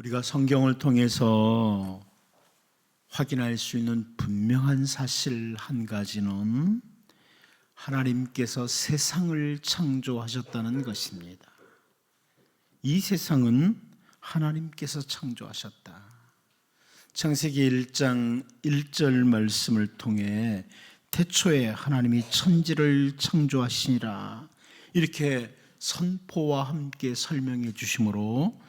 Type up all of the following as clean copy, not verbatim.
우리가 성경을 통해서 확인할 수 있는 분명한 사실 한 가지는 하나님께서 세상을 창조하셨다는 것입니다. 이 세상은 하나님께서 창조하셨다. 창세기 1장 1절 말씀을 통해 태초에 하나님이 천지를 창조하시니라 이렇게 선포와 함께 설명해 주심으로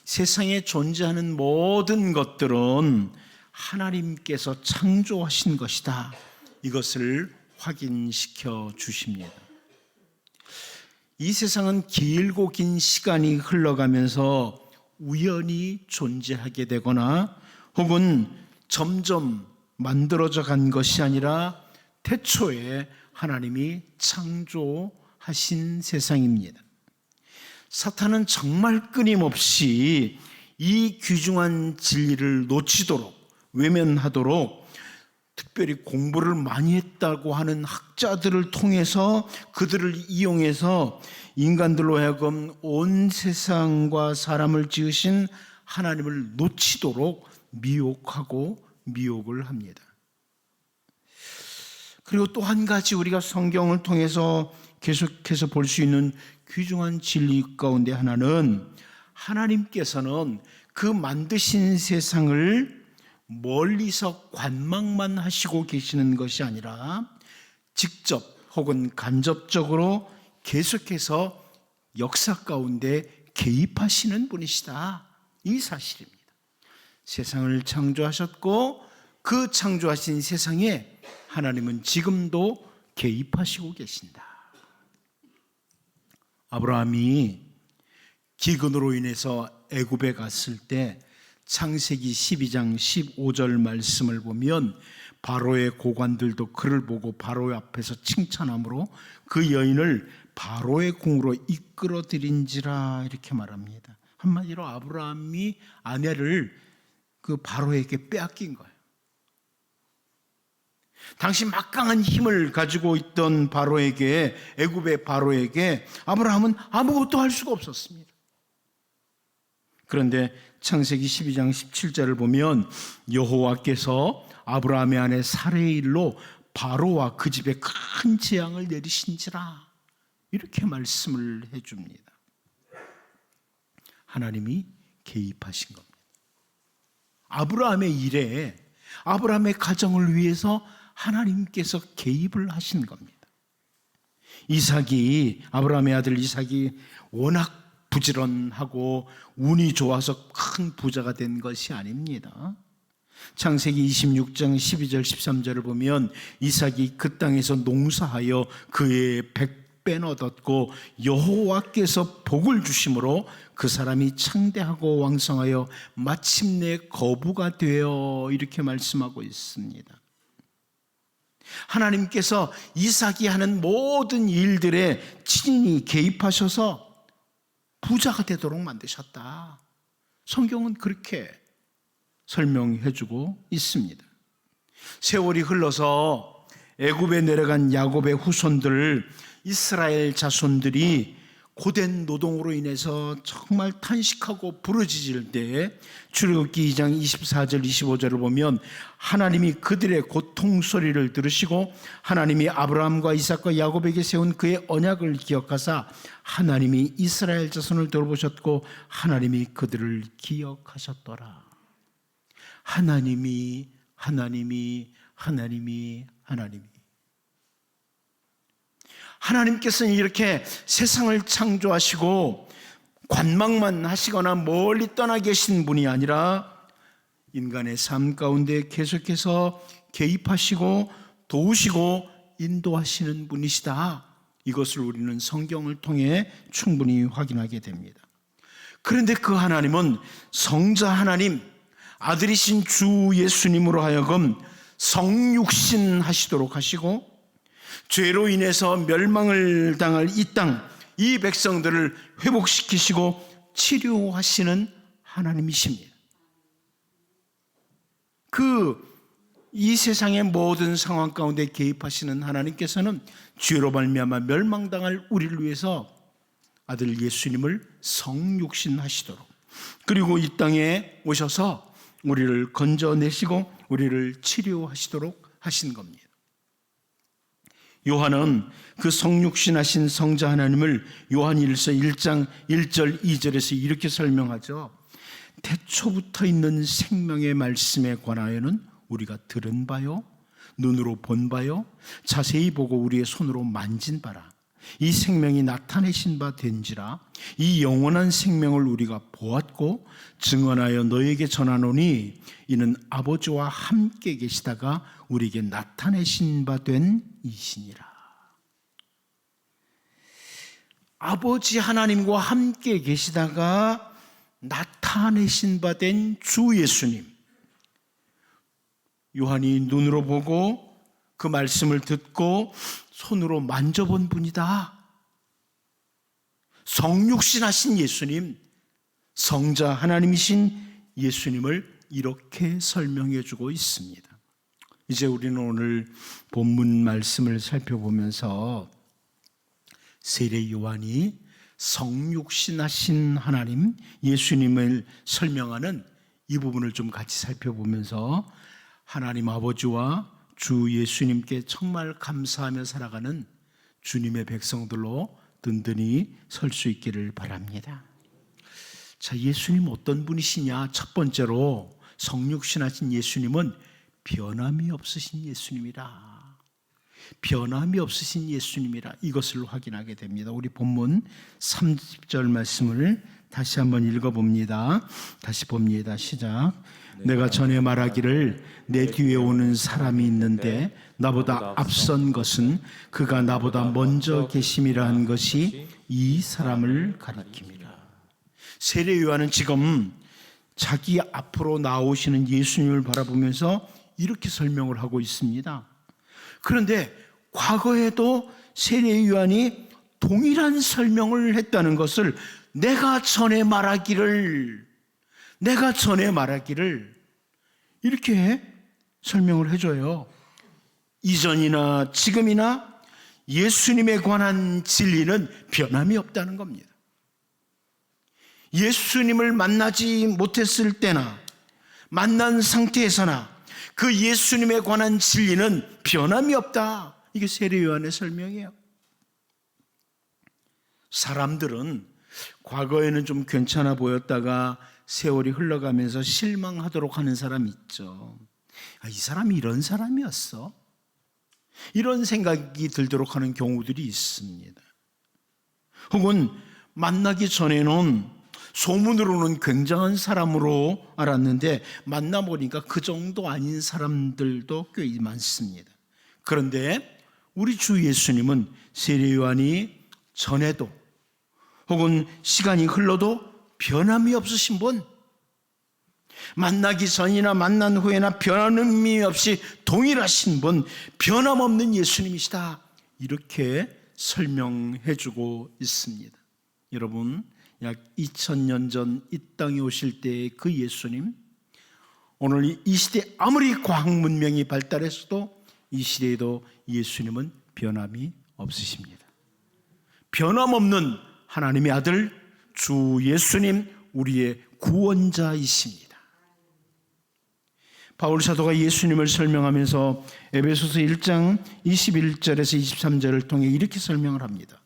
세상에 존재하는 모든 것들은 하나님께서 창조하신 것이다. 이것을 확인시켜 주십니다. 이 세상은 길고 긴 시간이 흘러가면서 우연히 존재하게 되거나 혹은 점점 만들어져 간 것이 아니라 태초에 하나님이 창조하신 세상입니다. 사탄은 정말 끊임없이 이 귀중한 진리를 놓치도록 외면하도록 특별히 공부를 많이 했다고 하는 학자들을 통해서 그들을 이용해서 인간들로 하여금 온 세상과 사람을 지으신 하나님을 놓치도록 미혹하고 미혹을 합니다. 그리고 또 한 가지 우리가 성경을 통해서 계속해서 볼 수 있는 귀중한 진리 가운데 하나는 하나님께서는 그 만드신 세상을 멀리서 관망만 하시고 계시는 것이 아니라 직접 혹은 간접적으로 계속해서 역사 가운데 개입하시는 분이시다. 이 사실입니다. 세상을 창조하셨고 그 창조하신 세상에 하나님은 지금도 개입하시고 계신다. 아브라함이 기근으로 인해서 애굽에 갔을 때 창세기 12장 15절 말씀을 보면 바로의 고관들도 그를 보고 바로 앞에서 칭찬함으로 그 여인을 바로의 궁으로 이끌어들인지라 이렇게 말합니다. 한마디로 아브라함이 아내를 그 바로에게 빼앗긴 거예요. 당시 막강한 힘을 가지고 있던 바로에게, 애굽의 바로에게 아브라함은 아무것도 할 수가 없었습니다. 그런데 창세기 12장 17절을 보면 여호와께서 아브라함의 아내 사레의 일로 바로와 그 집에 큰 재앙을 내리신지라 이렇게 말씀을 해줍니다. 하나님이 개입하신 겁니다. 아브라함의 일에, 아브라함의 가정을 위해서 하나님께서 개입을 하신 겁니다. 이삭이, 아브라함의 아들 이삭이 워낙 부지런하고 운이 좋아서 큰 부자가 된 것이 아닙니다. 창세기 26장 12절 13절을 보면 이삭이 그 땅에서 농사하여 그의 100배 얻었고 여호와께서 복을 주심으로 그 사람이 창대하고 왕성하여 마침내 거부가 되어 이렇게 말씀하고 있습니다. 하나님께서 이삭이 하는 모든 일들에 친히 개입하셔서 부자가 되도록 만드셨다. 성경은 그렇게 설명해 주고 있습니다. 세월이 흘러서 애굽에 내려간 야곱의 후손들 이스라엘 자손들이 고된 노동으로 인해서 정말 탄식하고 부르짖을 때 출애굽기 2장 24절 25절을 보면 하나님이 그들의 고통 소리를 들으시고 하나님이 아브라함과 이삭과 야곱에게 세운 그의 언약을 기억하사 하나님이 이스라엘 자손을 돌보셨고 하나님이 그들을 기억하셨더라. 하나님이 하나님께서는 이렇게 세상을 창조하시고 관망만 하시거나 멀리 떠나 계신 분이 아니라 인간의 삶 가운데 계속해서 개입하시고 도우시고 인도하시는 분이시다. 이것을 우리는 성경을 통해 충분히 확인하게 됩니다. 그런데 그 하나님은 성자 하나님, 아들이신 주 예수님으로 하여금 성육신 하시도록 하시고 죄로 인해서 멸망을 당할 이 땅, 이 백성들을 회복시키시고 치료하시는 하나님이십니다. 이 세상의 모든 상황 가운데 개입하시는 하나님께서는 죄로 말미암아 멸망당할 우리를 위해서 아들 예수님을 성육신하시도록 그리고 이 땅에 오셔서 우리를 건져내시고 우리를 치료하시도록 하신 겁니다. 요한은 그 성육신하신 성자 하나님을 요한일서 1장 1절 2절에서 이렇게 설명하죠. 태초부터 있는 생명의 말씀에 관하여는 우리가 들은 바요, 눈으로 본 바요, 자세히 보고 우리의 손으로 만진 바라. 이 생명이 나타내신 바 된지라. 이 영원한 생명을 우리가 보았고 증언하여 너에게 전하노니 이는 아버지와 함께 계시다가 우리에게 나타내신 바 된 이시니라. 아버지 하나님과 함께 계시다가 나타내신 바 된 주 예수님. 요한이 눈으로 보고 그 말씀을 듣고 손으로 만져본 분이다. 성육신하신 예수님, 성자 하나님이신 예수님을 이렇게 설명해 주고 있습니다. 이제 우리는 오늘 본문 말씀을 살펴보면서 세례 요한이 성육신하신 하나님 예수님을 설명하는 이 부분을 좀 같이 살펴보면서 하나님 아버지와 주 예수님께 정말 감사하며 살아가는 주님의 백성들로 든든히 설 수 있기를 바랍니다. 자, 예수님 어떤 분이시냐? 첫 번째로 성육신하신 예수님은 변함이 없으신 예수님이라. 변함이 없으신 예수님이라. 이것을 확인하게 됩니다. 우리 본문 30절 말씀을 다시 한번 읽어봅니다. 다시 봅니다. 시작. 내가 전에 말하기를 내 뒤에 오는 사람이 있는데 나보다 앞선 것은 그가 나보다 먼저 계심이라 한 것이 이 사람을 가리킵니다. 세례 요한은 지금 자기 앞으로 나오시는 예수님을 바라보면서 이렇게 설명을 하고 있습니다. 그런데 과거에도 세례 요한이 동일한 설명을 했다는 것을 내가 전에 말하기를 이렇게 설명을 해줘요. 이전이나 지금이나 예수님에 관한 진리는 변함이 없다는 겁니다. 예수님을 만나지 못했을 때나 만난 상태에서나 그 예수님에 관한 진리는 변함이 없다. 이게 세례 요한의 설명이에요. 사람들은 과거에는 좀 괜찮아 보였다가 세월이 흘러가면서 실망하도록 하는 사람이 있죠. 이 사람이 이런 사람이었어? 이런 생각이 들도록 하는 경우들이 있습니다. 혹은 만나기 전에는 소문으로는 굉장한 사람으로 알았는데 만나보니까 그 정도 아닌 사람들도 꽤 많습니다. 그런데 우리 주 예수님은 세례 요한이 전에도 혹은 시간이 흘러도 변함이 없으신 분, 만나기 전이나 만난 후에나 변함이 없이 동일하신 분, 변함없는 예수님이시다. 이렇게 설명해 주고 있습니다. 여러분, 약 2000년 전 이 땅에 오실 때의 그 예수님, 오늘 이 시대 아무리 과학 문명이 발달했어도 이 시대에도 예수님은 변함이 없으십니다. 변함없는 하나님의 아들 주 예수님, 우리의 구원자이십니다. 바울 사도가 예수님을 설명하면서 에베소서 1장 21절에서 23절을 통해 이렇게 설명을 합니다.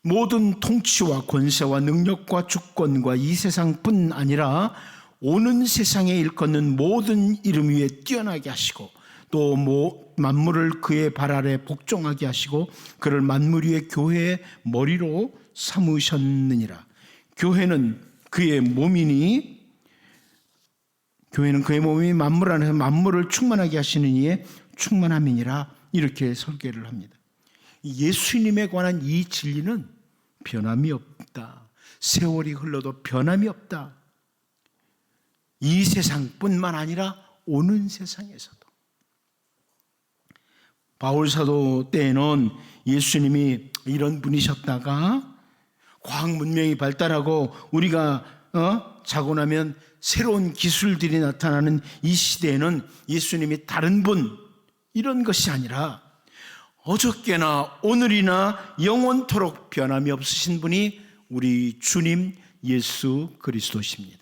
모든 통치와 권세와 능력과 주권과 이 세상뿐 아니라 오는 세상에 일컫는 모든 이름 위에 뛰어나게 하시고 또 만물을 그의 발 아래 복종하게 하시고 그를 만물 위의 교회의 머리로 삼으셨느니라. 교회는 그의 몸이 만물 안에서 만물을 충만하게 하시는 이의 충만함이니라. 이렇게 설계를 합니다. 예수님에 관한 이 진리는 변함이 없다. 세월이 흘러도 변함이 없다. 이 세상뿐만 아니라 오는 세상에서도. 바울 사도 때에는 예수님이 이런 분이셨다가 과학 문명이 발달하고 우리가 자고 나면 새로운 기술들이 나타나는 이 시대에는 예수님이 다른 분, 이런 것이 아니라 어저께나 오늘이나 영원토록 변함이 없으신 분이 우리 주님 예수 그리스도십니다.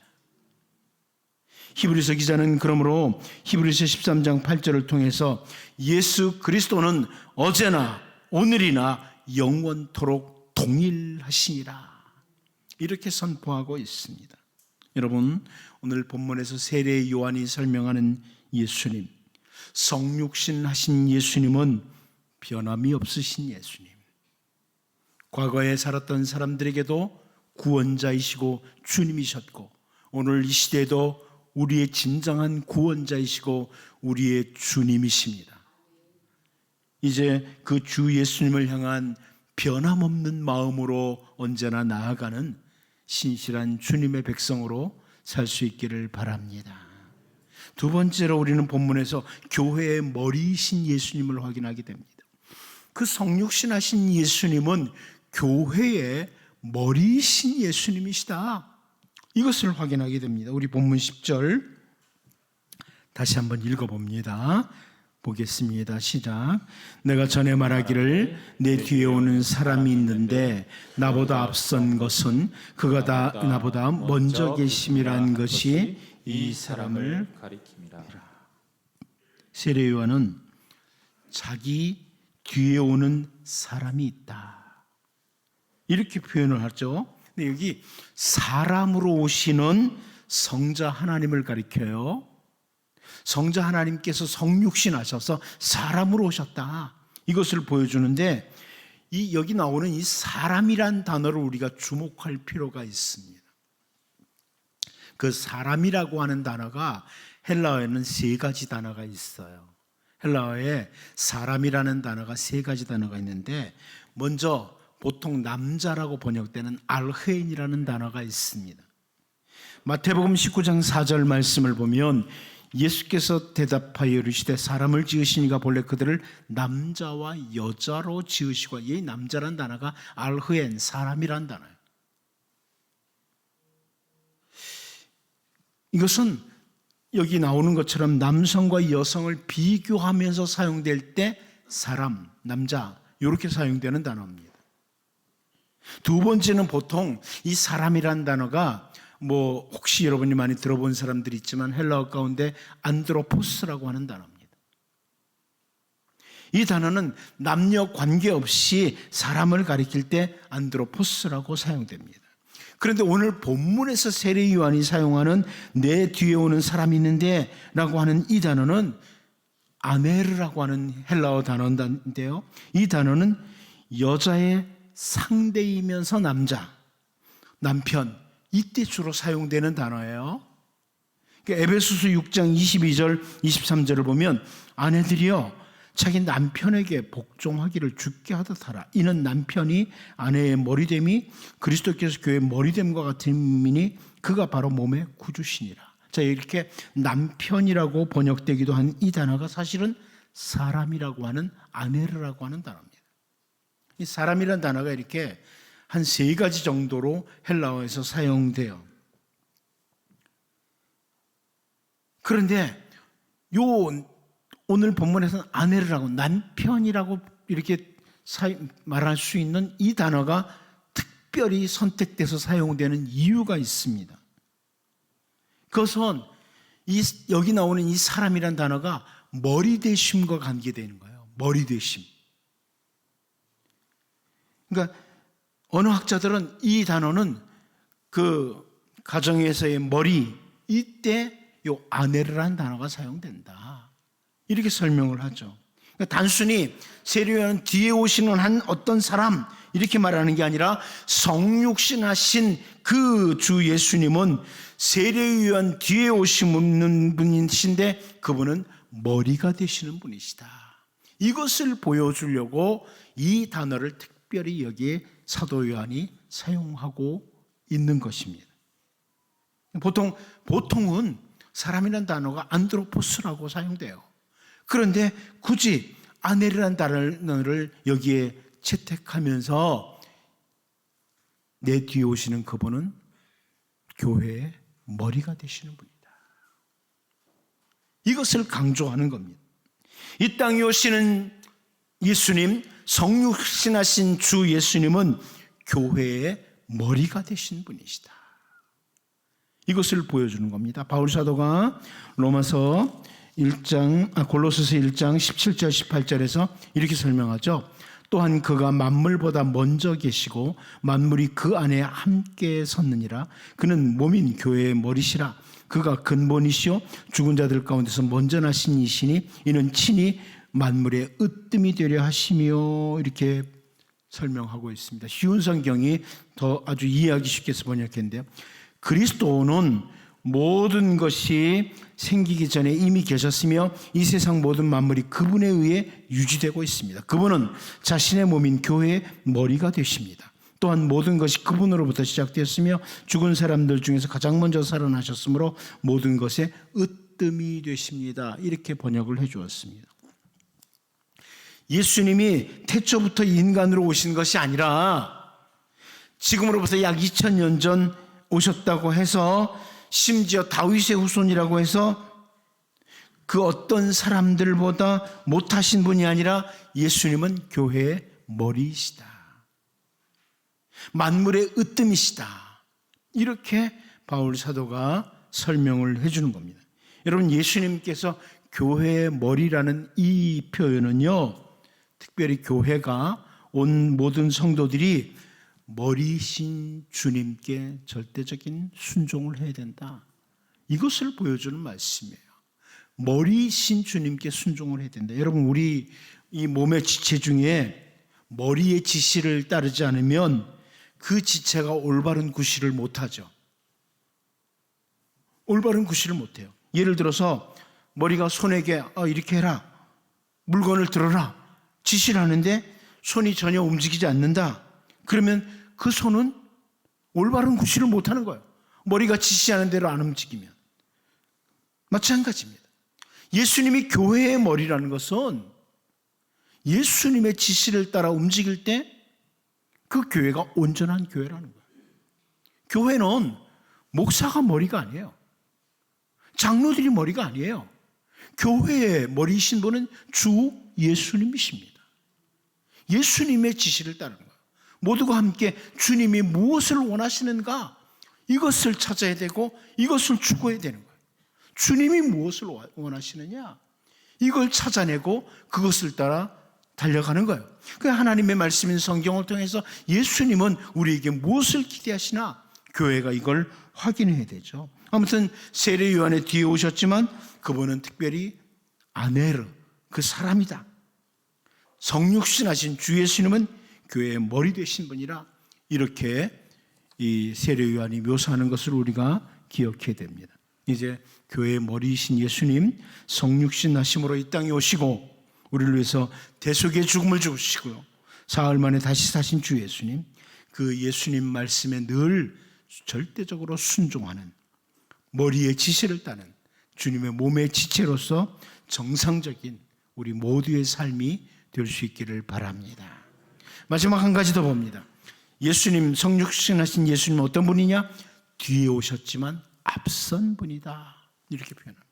히브리서 기자는 그러므로 히브리서 13장 8절을 통해서 예수 그리스도는 어제나 오늘이나 영원토록 동일하시니라 이렇게 선포하고 있습니다. 여러분, 오늘 본문에서 세례 요한이 설명하는 예수님, 성육신 하신 예수님은 변함이 없으신 예수님, 과거에 살았던 사람들에게도 구원자이시고 주님이셨고 오늘 이 시대에도 우리의 진정한 구원자이시고 우리의 주님이십니다. 이제 그 주 예수님을 향한 변함없는 마음으로 언제나 나아가는 신실한 주님의 백성으로 살 수 있기를 바랍니다. 두 번째로 우리는 본문에서 교회의 머리이신 예수님을 확인하게 됩니다. 그 성육신하신 예수님은 교회의 머리이신 예수님이시다. 이것을 확인하게 됩니다. 우리 본문 10절 다시 한번 읽어봅니다. 보겠습니다. 시작. 내가 전에 말하기를 내 뒤에 오는 사람이 있는데 나보다 앞선 것은 그가 다 나보다 먼저 계심이란 것이 이 사람을 가리킴이라. 세례 요한은 자기 뒤에 오는 사람이 있다 이렇게 표현을 하죠. 근데 여기 사람으로 오시는 성자 하나님을 가리켜요. 성자 하나님께서 성육신하셔서 사람으로 오셨다 이것을 보여주는데 여기 나오는 이 사람이란 단어를 우리가 주목할 필요가 있습니다. 그 사람이라고 하는 단어가 헬라어에는 세 가지 단어가 있어요. 헬라어에 사람이라는 단어가 세 가지 단어가 있는데 먼저 보통 남자라고 번역되는 알헤인이라는 단어가 있습니다. 마태복음 19장 4절 말씀을 보면 예수께서 대답하여 이르시되 사람을 지으시니가 본래 그들을 남자와 여자로 지으시고, 이 남자란 단어가 알흐엔, 사람이란 단어예요. 이것은 여기 나오는 것처럼 남성과 여성을 비교하면서 사용될 때 사람, 남자 이렇게 사용되는 단어입니다. 두 번째는 보통 이 사람이란 단어가 혹시 여러분이 많이 들어본 사람들이 있지만 헬라어 가운데 안드로포스라고 하는 단어입니다. 이 단어는 남녀 관계없이 사람을 가리킬 때 안드로포스라고 사용됩니다. 그런데 오늘 본문에서 세례 요한이 사용하는 내 뒤에 오는 사람이 있는데 라고 하는 이 단어는 아네르라고 하는 헬라어 단어인데요, 이 단어는 여자의 상대이면서 남편 이때 주로 사용되는 단어예요. 에베소서 6장 22절 23절을 보면 아내들이여 자기 남편에게 복종하기를 주께 하듯 하라. 이는 남편이 아내의 머리됨이 그리스도께서 교회의 머리됨과 같음이니 그가 바로 몸의 구주시니라. 자, 이렇게 남편이라고 번역되기도 한 이 단어가 사실은 사람이라고 하는 아네르라고 하는 단어입니다. 이 사람이라는 단어가 이렇게 한 세 가지 정도로 헬라어에서 사용돼요. 그런데 오늘 본문에서는 아내르라고, 남편이라고 이렇게 말할 수 있는 이 단어가 특별히 선택돼서 사용되는 이유가 있습니다. 그것은 여기 나오는 이 사람이란 단어가 머리되심과 관계되는 거예요. 머리되심. 그러니까 어느 학자들은 이 단어는 그 가정에서의 머리, 이때 요 아내르라는 단어가 사용된다 이렇게 설명을 하죠. 그러니까 단순히 세례 요한 뒤에 오시는 한 어떤 사람 이렇게 말하는 게 아니라 성육신하신 그 주 예수님은 세례 요한 뒤에 오시는 분이신데 그분은 머리가 되시는 분이시다. 이것을 보여주려고 이 단어를 특별히 여기에 사도 요한이 사용하고 있는 것입니다. 보통은 사람이라는 단어가 안드로포스라고 사용돼요. 그런데 굳이 아넬이라는 단어를 여기에 채택하면서 내 뒤에 오시는 그분은 교회의 머리가 되시는 분이다. 이것을 강조하는 겁니다. 이 땅에 오시는 예수님, 성육신하신 주 예수님은 교회의 머리가 되신 분이시다. 이것을 보여주는 겁니다. 바울 사도가 골로새서 1장 17절 18절에서 이렇게 설명하죠. 또한 그가 만물보다 먼저 계시고 만물이 그 안에 함께 섰느니라. 그는 몸인 교회의 머리시라. 그가 근본이시요 죽은 자들 가운데서 먼저 나신 이시니 이는 친히 만물의 으뜸이 되려 하시며, 이렇게 설명하고 있습니다. 쉬운 성경이 더 아주 이해하기 쉽게 해서 번역했는데요. 그리스도는 모든 것이 생기기 전에 이미 계셨으며 이 세상 모든 만물이 그분에 의해 유지되고 있습니다. 그분은 자신의 몸인 교회의 머리가 되십니다. 또한 모든 것이 그분으로부터 시작되었으며 죽은 사람들 중에서 가장 먼저 살아나셨으므로 모든 것의 으뜸이 되십니다. 이렇게 번역을 해 주었습니다. 예수님이 태초부터 인간으로 오신 것이 아니라 지금으로부터 약 2000년 전 오셨다고 해서, 심지어 다윗의 후손이라고 해서 그 어떤 사람들보다 못하신 분이 아니라 예수님은 교회의 머리이시다. 만물의 으뜸이시다. 이렇게 바울 사도가 설명을 해주는 겁니다. 여러분, 예수님께서 교회의 머리라는 이 표현은요, 특별히 교회가 온 모든 성도들이 머리이신 주님께 절대적인 순종을 해야 된다. 이것을 보여주는 말씀이에요. 머리이신 주님께 순종을 해야 된다. 여러분, 우리 이 몸의 지체 중에 머리의 지시를 따르지 않으면 그 지체가 올바른 구실을 못하죠. 올바른 구실을 못해요. 예를 들어서 머리가 손에게 이렇게 해라, 물건을 들어라 지시를 하는데 손이 전혀 움직이지 않는다. 그러면 그 손은 올바른 구실을 못하는 거예요. 머리가 지시하는 대로 안 움직이면. 마찬가지입니다. 예수님이 교회의 머리라는 것은 예수님의 지시를 따라 움직일 때 그 교회가 온전한 교회라는 거예요. 교회는 목사가 머리가 아니에요. 장로들이 머리가 아니에요. 교회의 머리이신 분은 주 예수님이십니다. 예수님의 지시를 따르는 거예요. 모두가 함께 주님이 무엇을 원하시는가, 이것을 찾아야 되고 이것을 추구해야 되는 거예요. 주님이 무엇을 원하시느냐, 이걸 찾아내고 그것을 따라 달려가는 거예요. 그 하나님의 말씀인 성경을 통해서 예수님은 우리에게 무엇을 기대하시나, 교회가 이걸 확인해야 되죠. 아무튼 세례 요한의 뒤에 오셨지만 그분은 특별히 아네르, 그 사람이다. 성육신하신 주 예수님은 교회의 머리 되신 분이라, 이렇게 이 세례 요한이 묘사하는 것을 우리가 기억해야 됩니다. 이제 교회의 머리이신 예수님, 성육신하심으로 이 땅에 오시고 우리를 위해서 대속의 죽음을 주시고요, 사흘 만에 다시 사신 주 예수님, 그 예수님 말씀에 늘 절대적으로 순종하는, 머리의 지시를 따는 주님의 몸의 지체로서 정상적인 우리 모두의 삶이 될 수 있기를 바랍니다. 마지막 한 가지 더 봅니다. 예수님, 성육신하신 예수님 어떤 분이냐? 뒤에 오셨지만 앞선 분이다. 이렇게 표현합니다.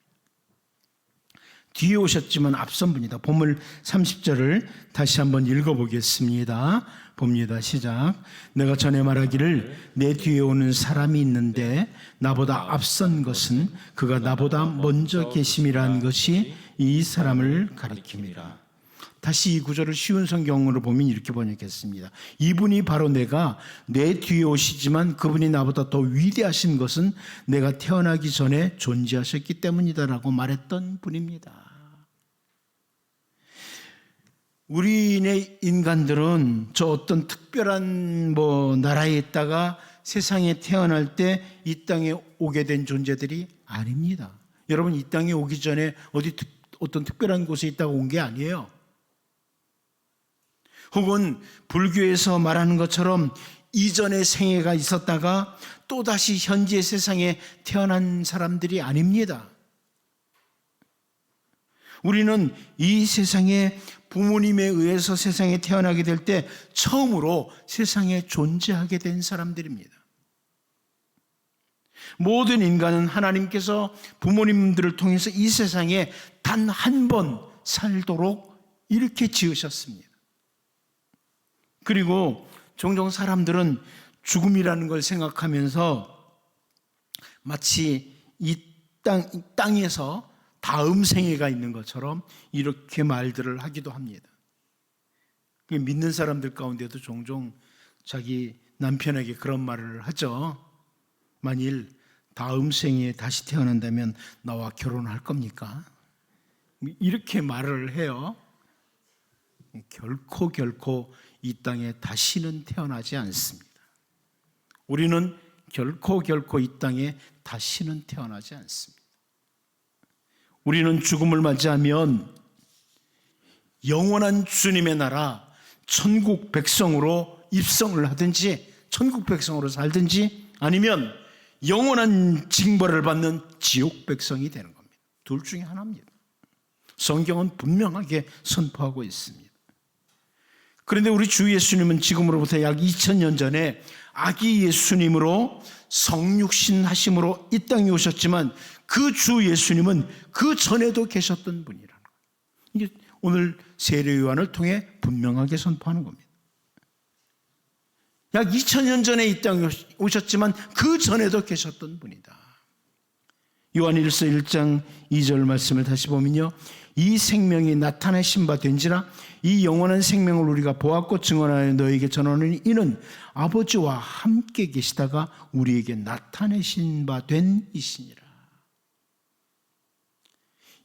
뒤에 오셨지만 앞선 분이다. 본문 30절을 다시 한번 읽어보겠습니다. 봅니다. 시작. 내가 전에 말하기를 내 뒤에 오는 사람이 있는데 나보다 앞선 것은 그가 나보다 먼저 계심이라는 것이 이 사람을 가리킵니다. 다시 이 구절을 쉬운 성경으로 보면 이렇게 번역했습니다. 이분이 바로 내가 내 뒤에 오시지만 그분이 나보다 더 위대하신 것은 내가 태어나기 전에 존재하셨기 때문이다라고 말했던 분입니다. 우리의 인간들은 저 어떤 특별한 나라에 있다가 세상에 태어날 때 이 땅에 오게 된 존재들이 아닙니다. 여러분, 이 땅에 오기 전에 어떤 특별한 곳에 있다가 온 게 아니에요. 혹은 불교에서 말하는 것처럼 이전의 생애가 있었다가 또다시 현재 세상에 태어난 사람들이 아닙니다. 우리는 이 세상에 부모님에 의해서 세상에 태어나게 될 때 처음으로 세상에 존재하게 된 사람들입니다. 모든 인간은 하나님께서 부모님들을 통해서 이 세상에 단 한 번 살도록 이렇게 지으셨습니다. 그리고 종종 사람들은 죽음이라는 걸 생각하면서 마치 이 땅에서 다음 생애가 있는 것처럼 이렇게 말들을 하기도 합니다. 믿는 사람들 가운데도 종종 자기 남편에게 그런 말을 하죠. 만일 다음 생에 다시 태어난다면 나와 결혼할 겁니까? 이렇게 말을 해요. 결코 이 땅에 다시는 태어나지 않습니다. 우리는 결코 이 땅에 다시는 태어나지 않습니다. 우리는 죽음을 맞이하면 영원한 주님의 나라 천국 백성으로 입성을 하든지 천국 백성으로 살든지 아니면 영원한 징벌을 받는 지옥 백성이 되는 겁니다. 둘 중에 하나입니다. 성경은 분명하게 선포하고 있습니다. 그런데 우리 주 예수님은 지금으로부터 약 2000년 전에 아기 예수님으로 성육신 하심으로 이 땅에 오셨지만 그 주 예수님은 그 전에도 계셨던 분이라는 거예요. 이게 오늘 세례 요한을 통해 분명하게 선포하는 겁니다. 약 2000년 전에 이 땅에 오셨지만 그 전에도 계셨던 분이다. 요한일서 1장 2절 말씀을 다시 보면요, 이 생명이 나타내신 바 된지라 이 영원한 생명을 우리가 보았고 증언하여 너에게 전하노니 이는 아버지와 함께 계시다가 우리에게 나타내신 바 된 이시니라.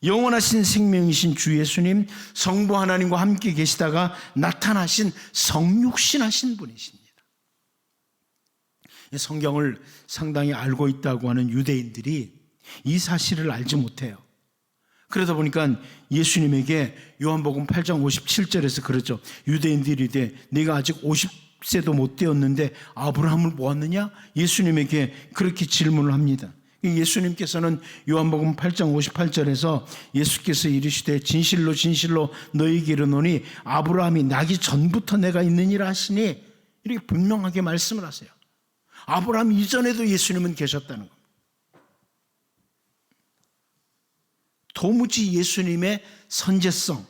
영원하신 생명이신 주 예수님, 성부 하나님과 함께 계시다가 나타나신 성육신하신 분이십니다. 성경을 상당히 알고 있다고 하는 유대인들이 이 사실을 알지 못해요. 그러다 보니까 예수님에게 요한복음 8장 57절에서 그러죠. 유대인들이 내가 아직 50세도 못 되었는데 아브라함을 보았느냐? 예수님에게 그렇게 질문을 합니다. 예수님께서는 요한복음 8장 58절에서 예수께서 이르시되 진실로 너희에게 이르노니 아브라함이 나기 전부터 내가 있느니라 하시니 이렇게 분명하게 말씀을 하세요. 아브라함 이전에도 예수님은 계셨다는 겁니다. 도무지 예수님의 선제성,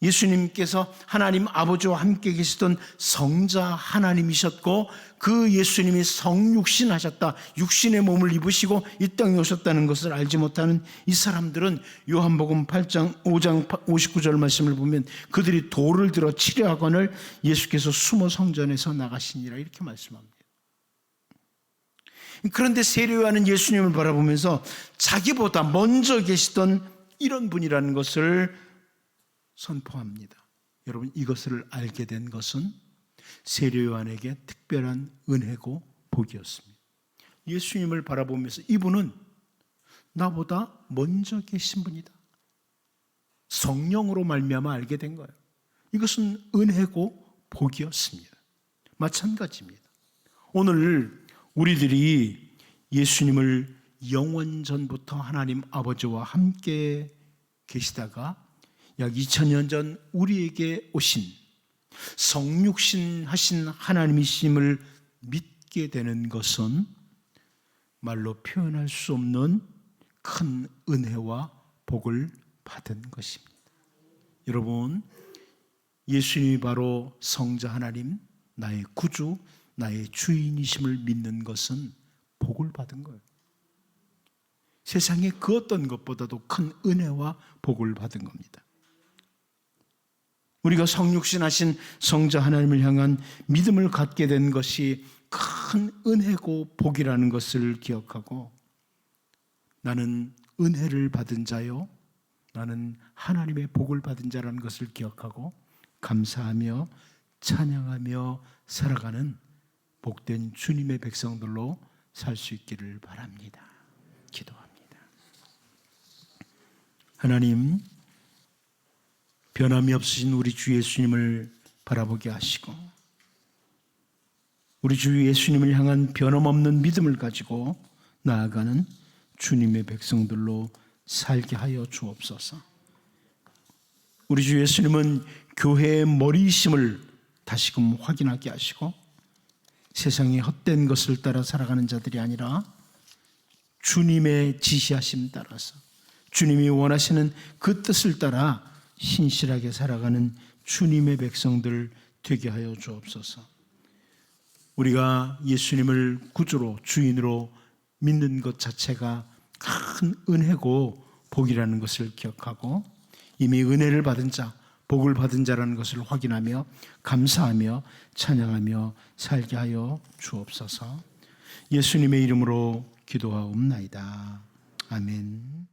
예수님께서 하나님 아버지와 함께 계시던 성자 하나님이셨고 그 예수님이 성육신 하셨다, 육신의 몸을 입으시고 이 땅에 오셨다는 것을 알지 못하는 이 사람들은 요한복음 8장 5장 59절 말씀을 보면 그들이 돌을 들어 치려하거늘 예수께서 숨어 성전에서 나가시니라 이렇게 말씀합니다. 그런데 세례 요한은 예수님을 바라보면서 자기보다 먼저 계시던 이런 분이라는 것을 선포합니다. 여러분, 이것을 알게 된 것은 세례 요한에게 특별한 은혜고 복이었습니다. 예수님을 바라보면서 이분은 나보다 먼저 계신 분이다. 성령으로 말미암아 알게 된 거예요. 이것은 은혜고 복이었습니다. 마찬가지입니다. 오늘 우리들이 예수님을 영원 전부터 하나님 아버지와 함께 계시다가 약 2000년 전 우리에게 오신 성육신 하신 하나님이심을 믿게 되는 것은 말로 표현할 수 없는 큰 은혜와 복을 받은 것입니다. 여러분, 예수님이 바로 성자 하나님, 나의 구주, 나의 주인이심을 믿는 것은 복을 받은 거예요. 세상에 그 어떤 것보다도 큰 은혜와 복을 받은 겁니다. 우리가 성육신하신 성자 하나님을 향한 믿음을 갖게 된 것이 큰 은혜고 복이라는 것을 기억하고 나는 은혜를 받은 자요, 나는 하나님의 복을 받은 자라는 것을 기억하고 감사하며 찬양하며 살아가는 복된 주님의 백성들로 살 수 있기를 바랍니다. 기도합니다. 하나님, 변함이 없으신 우리 주 예수님을 바라보게 하시고 우리 주 예수님을 향한 변함없는 믿음을 가지고 나아가는 주님의 백성들로 살게 하여 주옵소서. 우리 주 예수님은 교회의 머리이심을 다시금 확인하게 하시고 세상의 헛된 것을 따라 살아가는 자들이 아니라 주님의 지시하심 따라서 주님이 원하시는 그 뜻을 따라 신실하게 살아가는 주님의 백성들 되게 하여 주옵소서. 우리가 예수님을 구주로 주인으로 믿는 것 자체가 큰 은혜고 복이라는 것을 기억하고 이미 은혜를 받은 자, 복을 받은 자라는 것을 확인하며 감사하며 찬양하며 살게 하여 주옵소서. 예수님의 이름으로 기도하옵나이다. 아멘.